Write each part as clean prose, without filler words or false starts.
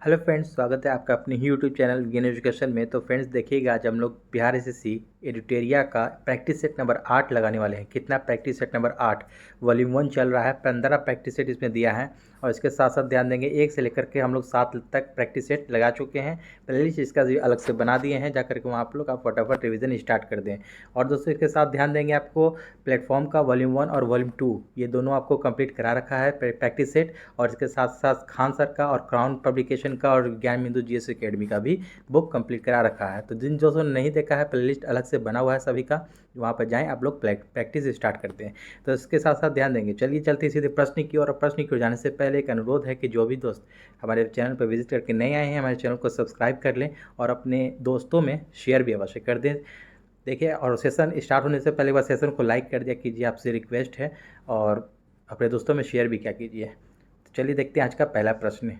Hello friends, स्वागत है आपका अपने ही यूट्यूब चैनल गेन एजुकेशन में। तो फ्रेंड्स देखिएगा, आज हम लोग बिहार एसएससी एडिटोरिया का प्रैक्टिस सेट नंबर 8 लगाने वाले हैं। कितना? प्रैक्टिस सेट नंबर 8 वॉल्यूम 1 चल रहा है। 15 प्रैक्टिस सेट इसमें दिया है और इसके साथ साथ ध्यान देंगे 1 से लेकर के हम लोग 7 तक प्रैक्टिस सेट लगा चुके हैं। प्लेलिस्ट इसका भी अलग से बना दिए हैं, जाकर के वहाँ आप लोग फटाफट रिविज़न स्टार्ट कर दें। और दोस्तों इसके साथ ध्यान देंगे, आपको प्लेटफॉर्म का वॉल्यूम 1 और वॉल्यूम 2 ये दोनों आपको कंप्लीट करा रखा है प्रैक्टिस सेट। और इसके साथ साथ खान सर का और क्राउन पब्लिकेशन का और ज्ञान बिंदु जीएस एकेडमी का भी बुक कंप्लीट करा रखा है। तो जिन दोस्तों ने नहीं देखा है, प्लेलिस्ट अलग से बना हुआ है सभी का, वहाँ पर जाएं आप लोग प्रैक्टिस स्टार्ट करते हैं। तो इसके साथ साथ ध्यान देंगे। चलिए चलते सीधे प्रश्न की ओर। और प्रश्न की ओर जाने से पहले एक अनुरोध है कि जो भी दोस्त हमारे चैनल पर विजिट करके नए आए हैं, हमारे चैनल को सब्सक्राइब कर लें और अपने दोस्तों में शेयर भी अवश्य कर दें। देखिए, और सेशन स्टार्ट होने से पहले एक बार सेशन को लाइक कर दिया कीजिए, आपसे रिक्वेस्ट है। और अपने दोस्तों में शेयर भी क्या कीजिए। तो चलिए देखते हैं आज का पहला प्रश्न।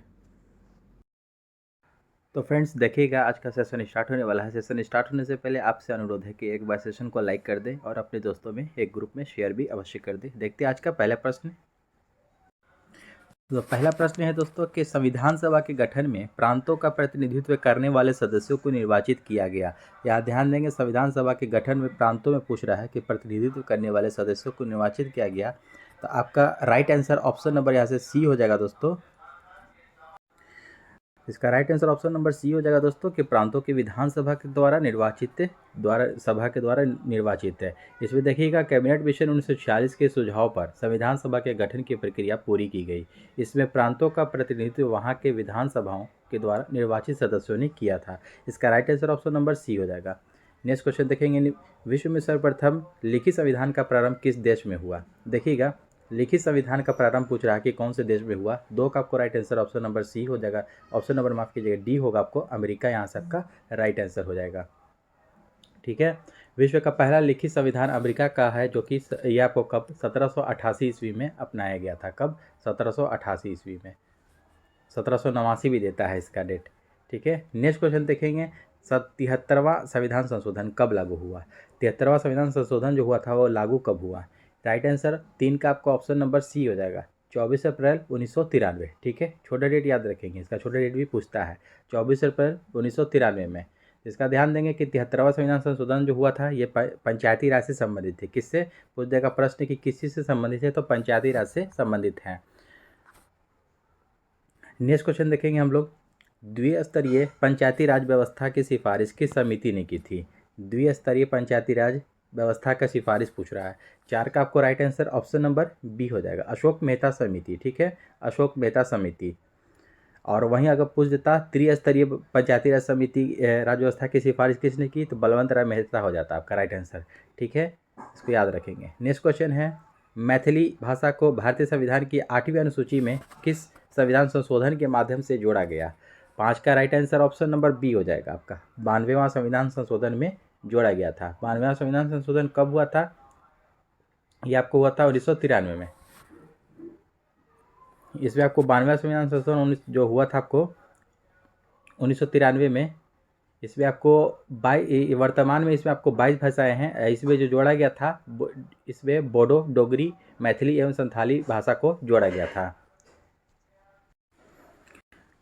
तो फ्रेंड्स देखिएगा, आज का सेशन स्टार्ट होने वाला है। सेशन स्टार्ट होने से पहले आपसे अनुरोध है कि एक बार सेशन को लाइक कर दें और अपने दोस्तों में एक ग्रुप में शेयर भी अवश्य कर दें। देखते हैं आज का पहला प्रश्न। तो पहला प्रश्न है दोस्तों कि संविधान सभा के गठन में प्रांतों का प्रतिनिधित्व करने वाले सदस्यों को निर्वाचित किया गया। यहाँ ध्यान देंगे, संविधान सभा के गठन में प्रांतों में पूछ रहा है कि प्रतिनिधित्व करने वाले सदस्यों को निर्वाचित किया गया। तो आपका राइट आंसर ऑप्शन नंबर यहाँ से सी हो जाएगा दोस्तों। इसका right answer option number C हो जाएगा दोस्तों कि प्रांतों की विधानसभा के द्वारा निर्वाचित है। इसमें देखिएगा, कैबिनेट मिशन 1946 के सुझाव पर संविधान सभा के गठन की प्रक्रिया पूरी की गई। इसमें प्रांतों का प्रतिनिधित्व वहां के विधानसभाओं के द्वारा निर्वाचित सदस्यों ने किया था। इसका right answer option number C हो जाएगा। नेक्स्ट क्वेश्चन देखेंगे, विश्व में सर्वप्रथम लिखित संविधान का प्रारंभ किस देश में हुआ। देखिएगा, लिखित संविधान का प्रारंभ पूछ रहा है कि कौन से देश में हुआ। दो का आपको right answer option number C हो जाएगा। ऑप्शन नंबर माफ कीजिएगा, डी होगा आपको अमेरिका, यहाँ से आपका राइट आंसर हो जाएगा। ठीक है, विश्व का पहला लिखित संविधान अमेरिका का है, जो कि ये आपको कब 1788 ईस्वी में अपनाया गया था। कब? 1788 ईस्वी में। 1789 भी देता है इसका डेट। ठीक है, नेक्स्ट क्वेश्चन देखेंगे, 73वां संविधान संशोधन कब लागू हुआ। 73वां संविधान संशोधन जो हुआ था वो लागू कब हुआ। राइट आंसर 3 का आपको ऑप्शन नंबर सी हो जाएगा, 24 अप्रैल 1993। ठीक है, छोटा डेट याद रखेंगे, इसका छोटा डेट भी पूछता है, 24 अप्रैल 1993 में। इसका ध्यान देंगे कि 73वां संविधान संशोधन जो हुआ था ये पंचायती राज से संबंधित थे। किससे पूछ देगा प्रश्न कि किस चीज़ से संबंधित है, तो पंचायती राज से संबंधित है। नेक्स्ट क्वेश्चन देखेंगे हम लोग, द्विस्तरीय पंचायती राज व्यवस्था की सिफारिश किस समिति ने की थी। द्विस्तरीय पंचायती राज व्यवस्था का सिफारिश पूछ रहा है। 4 का आपको right answer option number B हो जाएगा, अशोक मेहता समिति। ठीक है, अशोक मेहता समिति। और वहीं अगर पूछ देता त्रिस्तरीय पंचायती राज समिति राज व्यवस्था की सिफारिश किसने की, तो बलवंत राय मेहता हो जाता आपका राइट आंसर। ठीक है, इसको याद रखेंगे। नेक्स्ट क्वेश्चन है, मैथिली भाषा को भारतीय संविधान की 8वीं अनुसूची में किस संविधान संशोधन के माध्यम से जोड़ा गया। 5 का right answer option number B हो जाएगा आपका, 92वां संविधान संशोधन में जोड़ा गया था। 92वां संविधान संशोधन कब हुआ था, ये आपको हुआ था 1993 में। इसमें आपको 92वां संविधान संशोधन जो हुआ था आपको 1993 में। इसमें आपको वर्तमान में इसमें आपको 22 भाषाएँ हैं। इसमें जो जोड़ा गया था इसमें बोडो, डोगरी, मैथिली एवं संथाली भाषा को जोड़ा गया था।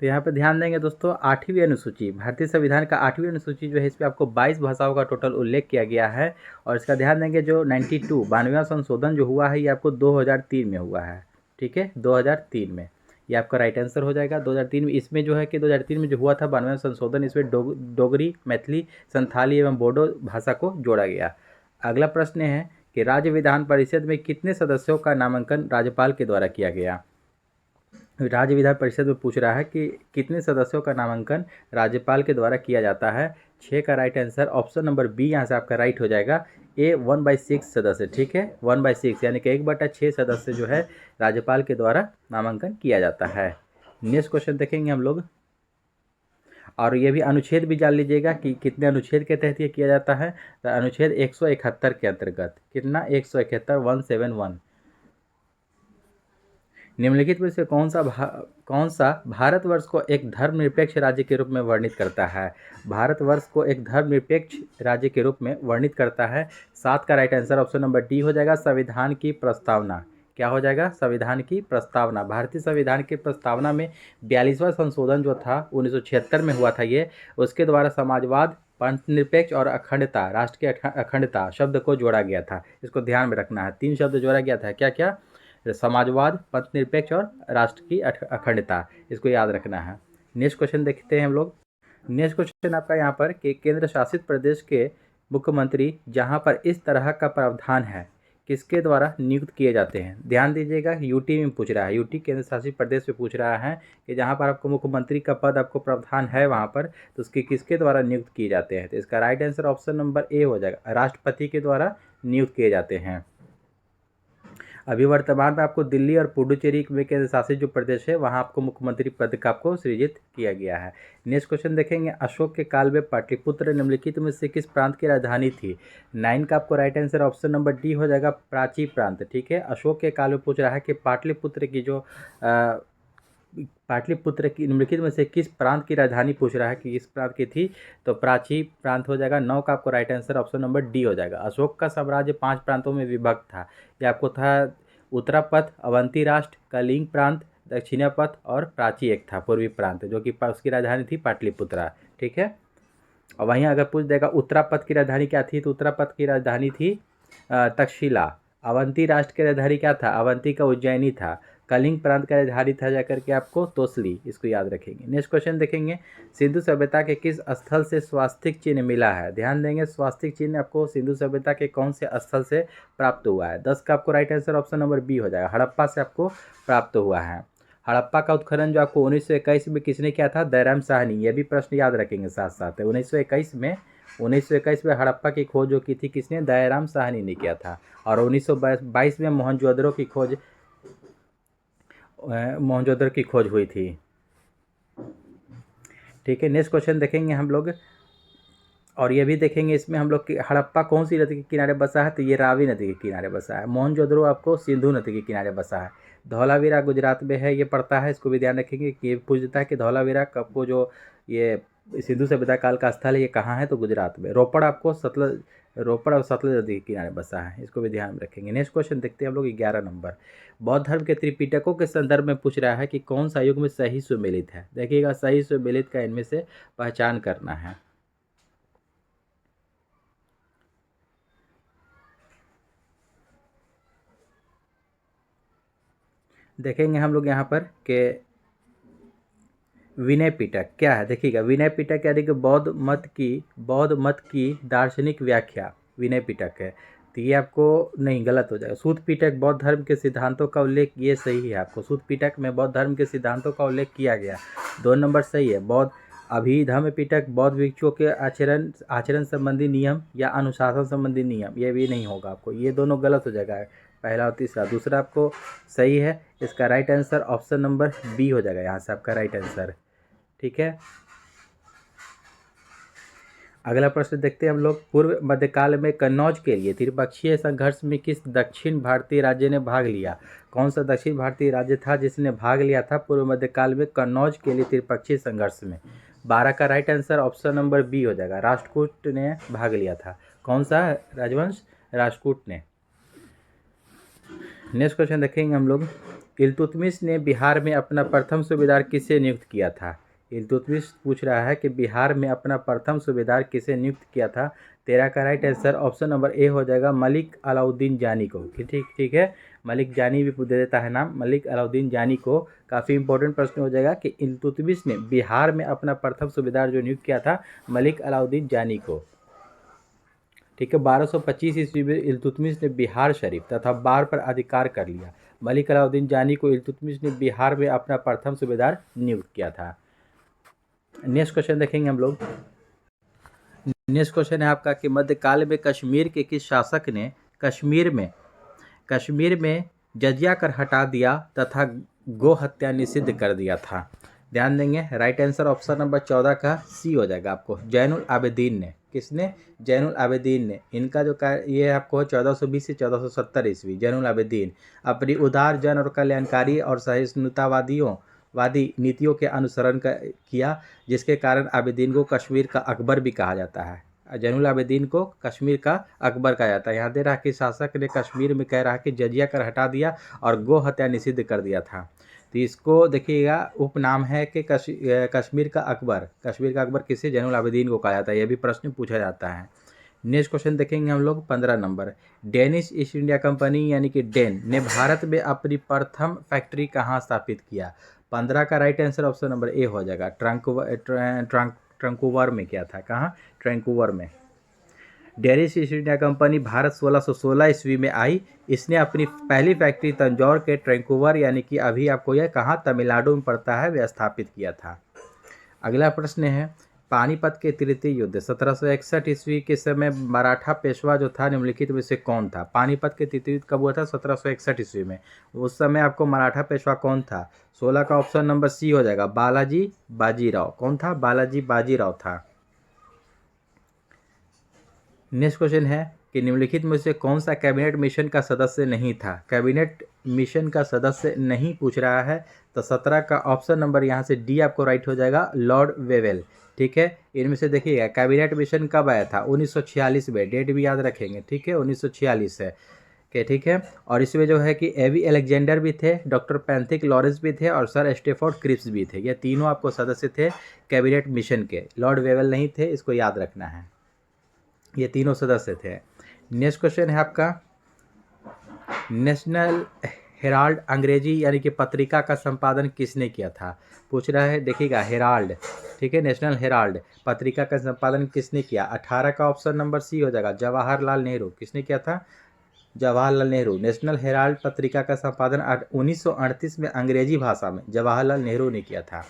तो यहाँ पे ध्यान देंगे दोस्तों, 8वीं अनुसूची, भारतीय संविधान का 8वीं अनुसूची जो है, इस पर आपको 22 भाषाओं का टोटल उल्लेख किया गया है। और इसका ध्यान देंगे, जो 92वां संशोधन जो हुआ है ये आपको 2003 में हुआ है। ठीक है, 2003 में, ये आपका राइट आंसर हो जाएगा। 2003 में इसमें जो है कि 2003 में जो हुआ था 92वां संशोधन, इसमें डोगरी, मैथिली, संथाली एवं बोडो भाषा को जोड़ा गया। अगला प्रश्न है कि राज्य विधान परिषद में कितने सदस्यों का नामांकन राज्यपाल के द्वारा किया गया। राज्य विधान परिषद में पूछ रहा है कि कितने सदस्यों का नामांकन राज्यपाल के द्वारा किया जाता है। 6 का right answer option number B यहाँ से आपका राइट हो जाएगा, ए 1/6 सदस्य। ठीक है, 1/6 यानी कि 1/6 सदस्य जो है राज्यपाल के द्वारा नामांकन किया जाता है। नेक्स्ट क्वेश्चन देखेंगे हम लोग, और ये भी अनुच्छेद भी जान लीजिएगा कि कितने अनुच्छेद के तहत ये किया जाता है। तो अनुच्छेद 171 के अंतर्गत, कितना 171, 171। निम्नलिखित में से कौन सा भारतवर्ष को एक धर्मनिरपेक्ष राज्य के रूप में वर्णित करता है। भारतवर्ष को एक धर्मनिरपेक्ष राज्य के रूप में वर्णित करता है। 7 का right answer option number D हो जाएगा, संविधान की प्रस्तावना। क्या हो जाएगा? संविधान की प्रस्तावना। भारतीय संविधान की प्रस्तावना में 42वां संशोधन जो था 1976 में हुआ था ये, उसके द्वारा समाजवाद, पंथनिरपेक्ष और अखंडता, राष्ट्र की अखंडता शब्द को जोड़ा गया था। इसको ध्यान में रखना है, 3 शब्द जोड़ा गया था। क्या क्या? समाजवाद, पंथनिरपेक्ष और राष्ट्र की अखंडता, इसको याद रखना है। नेक्स्ट क्वेश्चन देखते हैं हम लोग। नेक्स्ट क्वेश्चन आपका यहाँ पर कि केंद्र शासित प्रदेश के मुख्यमंत्री जहाँ पर इस तरह का प्रावधान है किसके द्वारा नियुक्त किए जाते हैं? ध्यान दीजिएगा, यूटी में पूछ रहा है, यूटी केंद्र शासित प्रदेश में पूछ रहा है कि जहाँ पर आपको मुख्यमंत्री का पद आपको प्रावधान है वहाँ पर, तो उसके किसके द्वारा नियुक्त किए जाते हैं? तो इसका right answer option number A हो जाएगा, राष्ट्रपति के द्वारा नियुक्त किए जाते हैं। अभी वर्तमान में आपको दिल्ली और पुडुचेरी में केंद्र शासित जो प्रदेश है वहाँ आपको मुख्यमंत्री पद का आपको सृजित किया गया है। नेक्स्ट क्वेश्चन देखेंगे, अशोक के काल में पाटलिपुत्र निम्नलिखित में से किस प्रांत की राजधानी थी? 9 का आपको right answer option number D हो जाएगा, प्राची प्रांत। ठीक है, अशोक के काल में पूछ रहा है कि पाटलिपुत्र की जो पाटलिपुत्र की निम्नलिखित में से किस प्रांत की राजधानी पूछ रहा है कि किस प्रांत की थी, तो प्राची प्रांत हो जाएगा। 9 का आपको right answer option number D हो जाएगा। अशोक का साम्राज्य 5 प्रांतों में विभक्त था। ये आपको था उत्तरापथ, अवंती राष्ट्र, कलिंग प्रांत, दक्षिणापथ और प्राची एक था पूर्वी प्रांत, जो कि उसकी राजधानी थी पाटलिपुत्रा। ठीक है, और वहीं अगर पूछ देगा उत्तरापथ की राजधानी क्या थी, तो उत्तरापथ की राजधानी थी तक्षशिला। अवंती राष्ट्र की राजधानी क्या था? अवंती का उज्जैनी था। कलिंग प्रांत का राजधानी था जाकर के आपको तोसली, इसको याद रखेंगे। नेक्स्ट क्वेश्चन देखेंगे, सिंधु सभ्यता के किस स्थल से स्वास्तिक चिन्ह मिला है? ध्यान देंगे, स्वास्तिक चिन्ह आपको सिंधु सभ्यता के कौन से स्थल से प्राप्त हुआ है? 10 का आपको right answer option number B हो जाएगा, हड़प्पा से आपको प्राप्त हुआ है। हड़प्पा का उत्खनन जो आपको 1921 में किसने किया था? दयाराम साहनी। ये भी प्रश्न याद रखेंगे साथ साथ। 1921 में हड़प्पा की खोज जो की थी किसने? दयाराम साहनी ने किया था। और 1922 में मोहनजोदड़ो की खोज हुई थी। ठीक है, नेक्स्ट क्वेश्चन देखेंगे हम लोग, और ये भी देखेंगे इसमें हम लोग कि हड़प्पा कौन सी नदी के किनारे बसा है, तो ये रावी नदी के किनारे बसा है। मोहनजोदड़ो आपको सिंधु नदी के किनारे बसा है। धौलावीरा गुजरात में है, ये पड़ता है, इसको भी ध्यान रखेंगे कि ये पूछता है कि धौलावीरा आपको जो ये सिंधु सभ्यता काल का स्थल है ये कहाँ है, तो गुजरात में। रोपड़ आपको रोपड़ और सतलज नदी के किनारे बसा है, इसको भी ध्यान में रखेंगे। नेक्स्ट क्वेश्चन देखते हैं हम लोग 11 नंबर। बौद्ध धर्म के त्रिपिटकों के संदर्भ में पूछ रहा है कि कौन सा युग में सही सुमेलित है? देखिएगा, सही सुमेलित का इनमें से पहचान करना है। देखेंगे हम लोग यहाँ पर कि विनय पिटक क्या है। देखिएगा, विनय पिटक यानी कि बौद्ध मत की दार्शनिक व्याख्या विनय पिटक है। तो ये आपको नहीं, गलत हो जाएगा। सूत पिटक बौद्ध धर्म के सिद्धांतों का उल्लेख, ये सही है आपको। सूत पिटक में बौद्ध धर्म के सिद्धांतों का उल्लेख किया गया, 2 नंबर सही है। बौद्ध अभिधम्म पिटक बौद्ध भिक्षुओं के आचरण संबंधी नियम या अनुशासन संबंधी नियम, ये भी नहीं होगा आपको, ये दोनों गलत हो जाएगा, पहला और तीसरा। दूसरा आपको सही है, इसका right answer option number B हो जाएगा यहाँ से आपका राइट आंसर। ठीक है, अगला प्रश्न देखते हैं हम लोग। पूर्व मध्यकाल में कन्नौज के लिए त्रिपक्षीय संघर्ष में किस दक्षिण भारतीय राज्य ने भाग लिया? कौन सा दक्षिण भारतीय राज्य था जिसने भाग लिया था पूर्व मध्यकाल में कन्नौज के लिए त्रिपक्षीय संघर्ष में? 12 का right answer option number B हो जाएगा, राष्ट्रकूट ने भाग लिया था। कौन सा राजवंश? राष्ट्रकूट ने। नेक्स्ट क्वेश्चन देखेंगे हम लोग, इल्तुतमिश ने बिहार में अपना प्रथम सूबेदार किसे नियुक्त किया था? इल्तुतमिश पूछ रहा है कि बिहार में अपना प्रथम सूबेदार किसे नियुक्त किया था? 13 का right answer option number A हो जाएगा, मलिक अलाउद्दीन जानी को। ठीक है, मलिक जानी भी दे देता है नाम, मलिक अलाउद्दीन जानी को। काफ़ी इंपॉर्टेंट प्रश्न हो जाएगा कि इल्तुतमिश ने बिहार में अपना प्रथम सूबेदार जो नियुक्त किया था, मलिक अलाउद्दीन जानी को। ठीक है, 1225 ईस्वी में इल्तुतमिश ने बिहार शरीफ तथा बार पर अधिकार कर लिया। मलिक अलाउद्दीन जानी को इल्तुतमिश ने बिहार में अपना प्रथम सूबेदार नियुक्त किया था। नेक्स्ट क्वेश्चन देखेंगे हम लोग। नेक्स्ट क्वेश्चन है आपका कि मध्यकाल में कश्मीर के किस शासक ने कश्मीर में जजिया कर हटा दिया तथा गो हत्या निषिद्ध कर दिया था? ध्यान देंगे, राइट आंसर ऑप्शन नंबर 14 का सी हो जाएगा आपको, जैनुल आबेदीन ने। किसने? जैनुल आबेदीन ने। इनका जो ये आपको 1420 से 1470 ईस्वी, जैनुल आबेदीन अपनी उदार जन और कल्याणकारी और सहिष्णुतावादी नीतियों के अनुसरण किया, जिसके कारण आबेदीन को कश्मीर का अकबर भी कहा जाता है। जैनुल आबेदीन को कश्मीर का अकबर कहा जाता है। यहाँ दे रहा कि शासक ने कश्मीर में कह रहा कि जजिया कर हटा दिया और गो हत्या निषिद्ध कर दिया था। तो इसको देखिएगा उपनाम है कि कश्मीर का अकबर। कश्मीर का अकबर किसे? जैनुल आबेदीन को कहा जाता है। यह भी प्रश्न पूछा जाता है। नेक्स्ट क्वेश्चन देखेंगे हम लोग 15 number. Danish east India company यानी कि डेन ने भारत में अपनी प्रथम फैक्ट्री कहाँ स्थापित किया? 15 का right answer option number A हो जाएगा। ट्रैंकूवर में किया था। कहाँ? ट्रैंकूवर में। Danish east India company Bharat 1616 ईस्वी में आई। इसने अपनी पहली फैक्ट्री तंजौर के ट्रैंकूवर यानी कि अभी आपको यह कहाँ तमिलनाडु में पड़ता है, वे स्थापित किया था। अगला प्रश्न है पानीपत के तृतीय युद्ध 1761 ईस्वी के समय मराठा पेशवा जो था निम्नलिखित में से कौन था? पानीपत के तृतीय युद्ध कब हुआ था? 1761 ईस्वी में। उस समय आपको मराठा पेशवा कौन था? 16 का ऑप्शन नंबर सी हो जाएगा, बालाजी बाजीराव। कौन था? बालाजी बाजीराव था। नेक्स्ट क्वेश्चन है कि निम्नलिखित में से कौन सा कैबिनेट मिशन का सदस्य नहीं था? कैबिनेट मिशन का सदस्य नहीं पूछ रहा है, तो 17 का ऑप्शन नंबर यहाँ से डी आपको राइट हो जाएगा, लॉर्ड वेवेल। ठीक है, इनमें से देखिएगा कैबिनेट मिशन कब आया था? 1946 में। डेट भी याद रखेंगे। ठीक है, 1946 है के। ठीक है, और इसमें जो है कि एवी अलेक्जेंडर भी थे, डॉक्टर पैंथिक लॉरेंस भी थे और सर स्टेफोर्ड क्रिप्स भी थे। ये तीनों आपको सदस्य थे कैबिनेट मिशन के। लॉर्ड वेवेल नहीं थे, इसको याद रखना है। ये तीनों सदस्य थे। नेक्स्ट क्वेश्चन है आपका नेशनल हेराल्ड अंग्रेजी यानी कि पत्रिका का संपादन किसने किया था? पूछ रहा है। देखिएगा हेराल्ड। ठीक है, नेशनल हेराल्ड पत्रिका का संपादन किसने किया? 18 का ऑप्शन नंबर सी हो जाएगा, जवाहरलाल नेहरू। किसने किया था? जवाहरलाल नेहरू। नेशनल हेराल्ड पत्रिका का संपादन 1938 में अंग्रेजी भाषा में जवाहरलाल नेहरू ने किया था।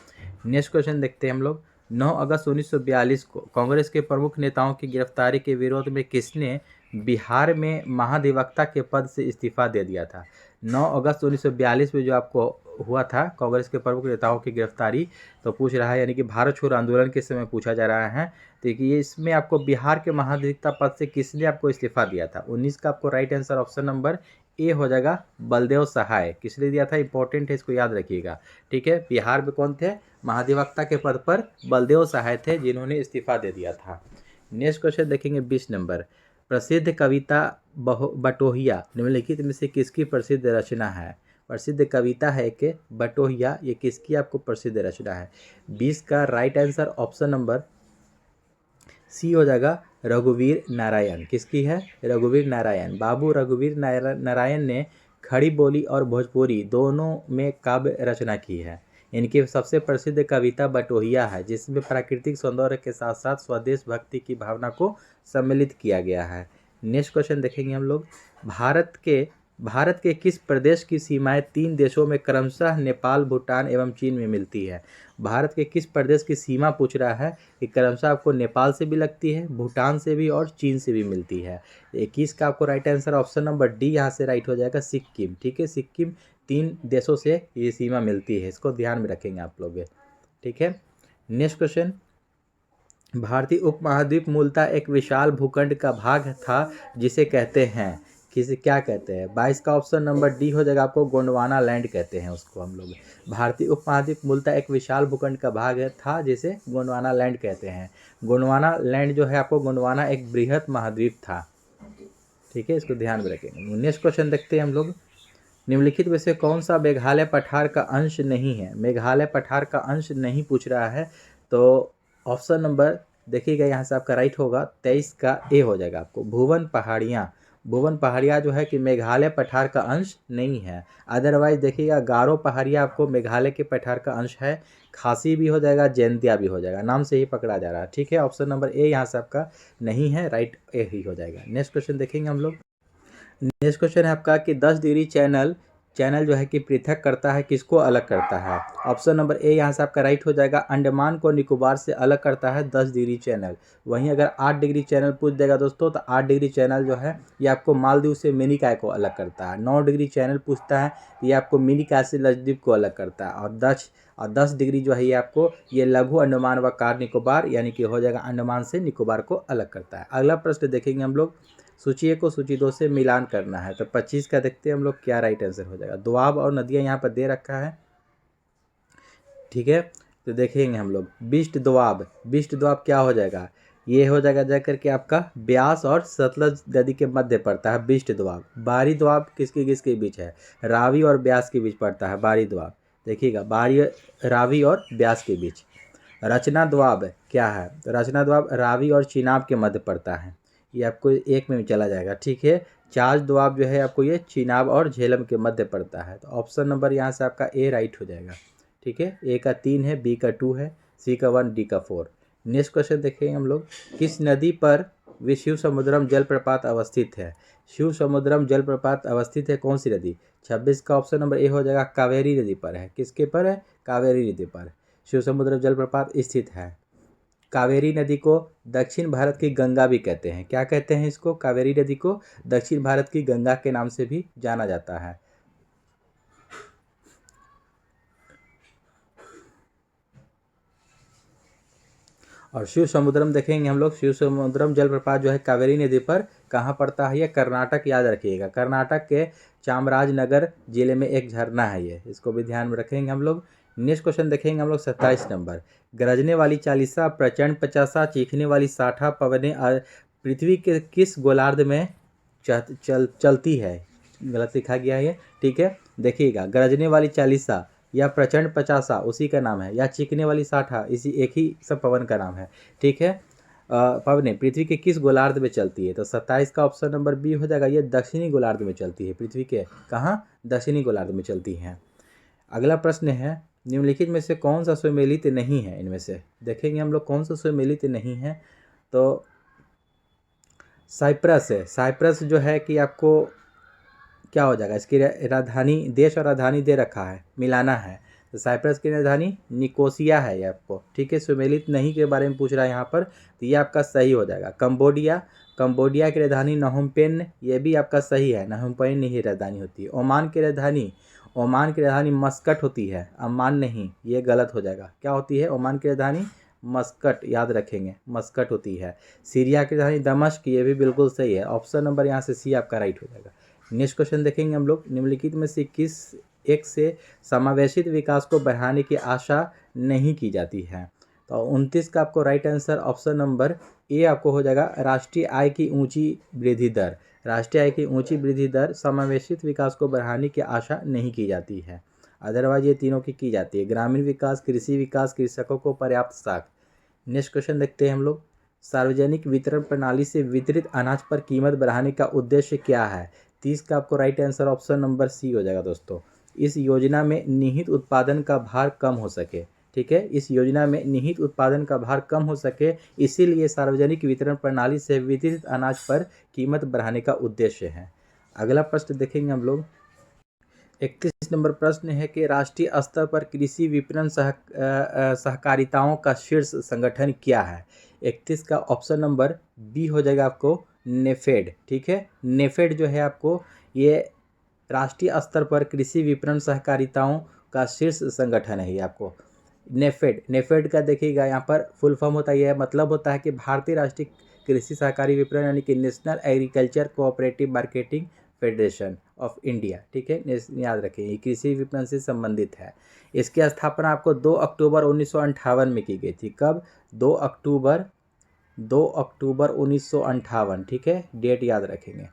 नेक्स्ट क्वेश्चन देखते हैं हम लोग। 9 अगस्त 1942 को कांग्रेस के प्रमुख नेताओं की गिरफ्तारी के विरोध में किसने बिहार में महाधिवक्ता के पद से इस्तीफा दे दिया था? 9 अगस्त 1942 में जो आपको हुआ था कांग्रेस के प्रमुख नेताओं की गिरफ्तारी, तो पूछ रहा है यानी कि भारत छोड़ो आंदोलन के समय पूछा जा रहा है। देखिए इसमें आपको बिहार के महाधिवक्ता पद से किसने आपको इस्तीफा दिया था? 19 का आपको right answer option number A हो जाएगा, बलदेव सहाय। किसने दिया था? इंपॉर्टेंट है, इसको याद रखिएगा। ठीक है, बिहार में कौन थे? महाधिवक्ता के पद पर बलदेव सहाय थे, जिन्होंने इस्तीफा दे दिया था। नेक्स्ट क्वेश्चन देखेंगे 20 नंबर। प्रसिद्ध कविता बटोहिया निम्नलिखित में से किसकी प्रसिद्ध रचना है? प्रसिद्ध कविता है कि बटोहिया, ये किसकी आपको प्रसिद्ध रचना है? 20 का right answer option number C हो जाएगा, रघुवीर नारायण। किसकी है? रघुवीर नारायण। बाबू रघुवीर नारायण ने खड़ी बोली और भोजपुरी दोनों में काव्य रचना की है। इनकी सबसे प्रसिद्ध कविता बटोहिया है, जिसमें प्राकृतिक सौंदर्य के साथ साथ स्वदेश भक्ति की भावना को सम्मिलित किया गया है। नेक्स्ट क्वेश्चन देखेंगे हम लोग। भारत के किस प्रदेश की सीमाएं 3 देशों में क्रमशः नेपाल, भूटान एवं चीन में मिलती है? भारत के किस प्रदेश की सीमा पूछ रहा है कि क्रमशः आपको नेपाल से भी लगती है, भूटान से भी और चीन से भी मिलती है। 21 का आपको right answer option number D यहाँ से राइट हो जाएगा, सिक्किम। ठीक है, सिक्किम 3 देशों से ये सीमा मिलती है, इसको ध्यान में रखेंगे आप लोग। ठीक है, नेक्स्ट क्वेश्चन। भारतीय उपमहाद्वीप मूलतः एक विशाल भूखंड का भाग था, जिसे कहते हैं क्या कहते हैं? 22 का ऑप्शन नंबर डी हो जाएगा, आपको गोंडवाना लैंड कहते हैं उसको हम लोग। भारतीय उपमहाद्वीप मूलतः एक विशाल भूखंड का भाग था, जिसे गोंडवाना लैंड कहते हैं। गोंडवाना लैंड जो है आपको, गोंडवाना एक बृहत महाद्वीप था। ठीक है, इसको ध्यान में रखेंगे। नेक्स्ट क्वेश्चन देखते हैं हम लोग। निम्नलिखित में से कौन सा मेघालय पठार का अंश नहीं है? मेघालय पठार का अंश नहीं पूछ रहा है, तो ऑप्शन नंबर देखिएगा यहाँ से आपका राइट होगा, 23 का ए हो जाएगा आपको, भुवन पहाड़ियाँ। भुवन पहाड़ियाँ जो है कि मेघालय पठार का अंश नहीं है। अदरवाइज देखिएगा गारो पहाड़ियाँ आपको मेघालय के पठार का अंश है। खासी भी हो जाएगा, जैंतिया भी हो जाएगा, नाम से ही पकड़ा जा रहा है। ठीक है, ऑप्शन नंबर ए यहाँ से आपका नहीं है, राइट ए ही हो जाएगा। नेक्स्ट क्वेश्चन देखेंगे हम लोग। नेक्स्ट क्वेश्चन है आपका कि 10 डिग्री चैनल जो है कि पृथक करता है, किसको अलग करता है? ऑप्शन नंबर ए यहाँ से आपका राइट हो जाएगा, अंडमान को निकोबार से अलग करता है 10 डिग्री चैनल। वहीं अगर 8 डिग्री चैनल पूछ देगा दोस्तों, तो 8 डिग्री चैनल जो है ये आपको मालदीव से मिनिकॉय को अलग करता है। 9 डिग्री चैनल पूछता है, ये आपको मिनिकॉय से लक्षद्वीप को अलग करता है। और 10 डिग्री जो है ये आपको ये लघु अंडमान व कार निकोबार यानी कि हो जाएगा अंडमान से निकोबार को अलग करता है। अगला प्रश्न देखेंगे हम लोग। सूची 1 को सूची 2 से मिलान करना है, तो 25 का देखते हैं हम लोग क्या राइट आंसर हो जाएगा। दोआब और नदियाँ यहाँ पर दे रखा है। ठीक है, तो देखेंगे हम लोग बिस्ट दोआब क्या हो जाएगा? ये हो जाएगा जाकर के आपका ब्यास और सतलज नदी के मध्य पड़ता है बिष्ट दोआब। बारी दोआब किसके किसके बीच है? रावी और ब्यास के बीच पड़ता है बारी दोआब। देखिएगा, बारी रावी और ब्यास के बीच। रचना दोआब क्या है? तो रचना दोआब रावी और चिनाब के मध्य पड़ता है। ये आपको एक में चला जाएगा, ठीक है। चाच दोआब जो है आपको ये चिनाब और झेलम के मध्य पड़ता है। तो ऑप्शन नंबर यहाँ से आपका ए राइट हो जाएगा, ठीक है। ए का 3 है, बी का 2 है, सी का 1, डी का 4। नेक्स्ट क्वेश्चन देखेंगे हम लोग, किस नदी पर शिव समुद्रम जलप्रपात अवस्थित है? शिव समुद्रम जलप्रपात अवस्थित है कौन सी नदी? 26 का ऑप्शन नंबर ए हो जाएगा, कावेरी नदी पर है। किसके पर है? कावेरी नदी पर शिव समुद्र जलप्रपात स्थित है। कावेरी नदी को दक्षिण भारत की गंगा भी कहते हैं। क्या कहते हैं इसको? कावेरी नदी को दक्षिण भारत की गंगा के नाम से भी जाना जाता है। और शिव समुद्रम देखेंगे हम लोग, शिव समुद्रम जलप्रपात जो है कावेरी नदी पर कहाँ पड़ता है? ये कर्नाटक, याद रखिएगा, कर्नाटक के चामराजनगर जिले में एक झरना है ये, इसको भी ध्यान में रखेंगे हम लोग। नेक्स्ट क्वेश्चन देखेंगे हम लोग 27 नंबर, गरजने वाली चालीसा, प्रचंड पचासा, चीखने वाली साठा पवने पृथ्वी के किस गोलार्ध में चलती है? गलत लिखा गया है ये, ठीक है। देखिएगा, गरजने वाली चालीसा या प्रचंड पचासा उसी का नाम है, या चीखने वाली साठा इसी एक ही सब पवन का नाम है, ठीक है। पवने पृथ्वी के किस गोलार्ध में चलती है? तो 27 का ऑप्शन नंबर बी हो जाएगा, ये दक्षिणी गोलार्ध में चलती है। पृथ्वी के कहाँ? दक्षिणी गोलार्ध में चलती हैं। अगला प्रश्न है, निम्नलिखित में से कौन सा सुमेलित नहीं है? इनमें से देखेंगे हम लोग कौन सा सुमेलित नहीं है। तो साइप्रस है। साइप्रस जो है कि आपको क्या हो जाएगा? इसकी राजधानी, देश और राजधानी दे रखा है, मिलाना है। तो साइप्रस की राजधानी निकोसिया है ये आपको, ठीक है। सुमेलित नहीं के बारे में पूछ रहा है यहाँ पर, तो ये आपका सही हो जाएगा। कंबोडिया, कंबोडिया की राजधानी नहोम-पेन, ये भी आपका सही है, नहोम-पेन ही राजधानी होती है। ओमान की राजधानी, ओमान की राजधानी मस्कट होती है, अम्मान नहीं, ये गलत हो जाएगा। क्या होती है ओमान की राजधानी? मस्कट, याद रखेंगे, मस्कट होती है। सीरिया की राजधानी दमिश्क, ये भी बिल्कुल सही है। ऑप्शन नंबर यहाँ से सी आपका राइट हो जाएगा। नेक्स्ट क्वेश्चन देखेंगे हम लोग, निम्नलिखित में से किस एक से समावेशित विकास को बढ़ाने की आशा नहीं की जाती है? तो 29 का आपको right answer option number A आपको हो जाएगा, राष्ट्रीय आय की ऊंची वृद्धि दर। राष्ट्रीय आय की ऊंची वृद्धि दर समावेशित विकास को बढ़ाने की आशा नहीं की जाती है, अदरवाइज ये तीनों की जाती है। ग्रामीण विकास, कृषि विकास, कृषकों को पर्याप्त साख। नेक्स्ट क्वेश्चन देखते हैं हम लोग, सार्वजनिक वितरण प्रणाली से वितरित अनाज पर कीमत बढ़ाने का उद्देश्य क्या है? 30 का आपको right answer option number C हो जाएगा दोस्तों। इस योजना में निहित उत्पादन का भार कम हो सके, ठीक है। इस योजना में निहित उत्पादन का भार कम हो सके, इसीलिए सार्वजनिक वितरण प्रणाली से वितरित अनाज पर कीमत बढ़ाने का उद्देश्य है। अगला प्रश्न देखेंगे हम लोग, 31 नंबर प्रश्न है कि राष्ट्रीय स्तर पर कृषि विपणन सहकारिताओं का शीर्ष संगठन क्या है? 31 का ऑप्शन नंबर बी हो जाएगा आपको, नेफेड, ठीक है। नेफेड जो है आपको ये राष्ट्रीय स्तर पर कृषि विपणन सहकारिताओं का शीर्ष संगठन है ये आपको। नेफेड, नेफेड का देखिएगा यहाँ पर फुल फॉर्म होता है, मतलब होता है कि भारतीय राष्ट्रीय कृषि सहकारी विपणन, यानी कि national agriculture cooperative marketing federation of India, ठीक है। याद रखें, ये कृषि विपणन से संबंधित है। इसकी स्थापना आपको 2 अक्टूबर 1958 में की गई थी। कब? 2 अक्टूबर 1958, ठीक है, डेट याद रखेंगे।